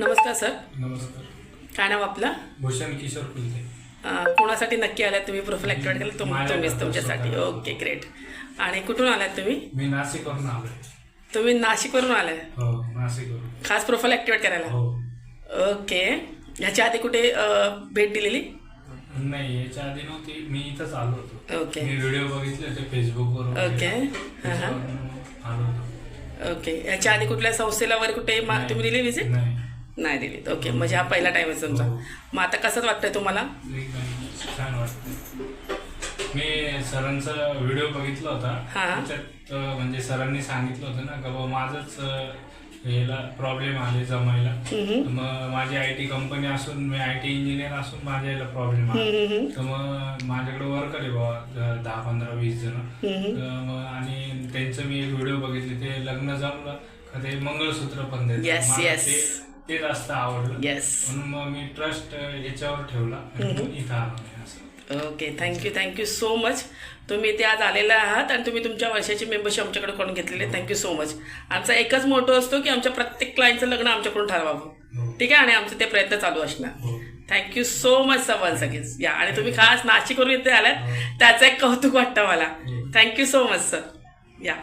नमस्कार सर. नमस्कार. काय नाव आपलं? भूषण किशोर कुलते. कोणासाठी नक्की आलात तुम्ही? प्रोफाईल ॲक्टिवेट केलं तुम्हीच तुमच्यासाठी. Okay, great. आणि कुठून आलात तुम्ही? मी नाशिकवरून आलोय. तुम्ही नाशिकवरून आलाय? हो, नाशिकवरून. खास प्रोफाईल ॲक्टिवेट करायला? हो. ओके. ह्याच्या आधी कुठे भेट दिलेली? नाही, याच्या आधी नव्हती. मी इथंच आलो होतो. ओके. मी व्हिडिओ बघितले होते फेसबुकवर. ओके. आलो होतो. ओके. ह्याच्या आधी कुठल्या संस्थेला वगैरे कुठे तुम्ही दिली व्हिजिट? नाही. नाही दिली. ओके, म्हणजे हा पहिला टाइम आहे तुमचा. हो. मग आता कसं वाटतंय तुम्हाला? एकदम छान वाटतं. मी सरांचा व्हिडिओ बघितला होता. त्याच्यात म्हणजे सरांनी सांगितलं होतं ना का बाबा माझंच याला प्रॉब्लेम आले जमायला. मग माझी IT कंपनी असून मी IT इंजिनियर असून माझ्या याला प्रॉब्लेम आला. तर मग माझ्याकडे वर्कर आहे बाबा 10, 15, 20 जण. मग आणि त्यांचं मी एक व्हिडिओ बघितले. ते लग्न जमलं का ते मंगळसूत्र पण देतात. ते जास्त आवडलं. म्हणून मग मी ट्रस्ट याच्यावर ठेवला आणि इथं आलो मी असं. Okay, thank you so much. तुम्ही इथे आज आलेला आहात आणि तुम्ही तुमच्या वर्षाची मेंबरशिप आमच्याकडे करून घेतलेली आहे. Thank you so much. आमचा एकच मोठो असतो की आमच्या प्रत्येक क्लायंटचं लग्न आमच्याकडून ठरवावं. ठीक आहे, आणि आमचे ते प्रयत्न चालू असणार. थँक्यू सो मच सवाल सगळेच या. आणि तुम्ही खास नाशिकवरून इथे आलात त्याचं एक कौतुक वाटतं मला. Thank you so much sir. या.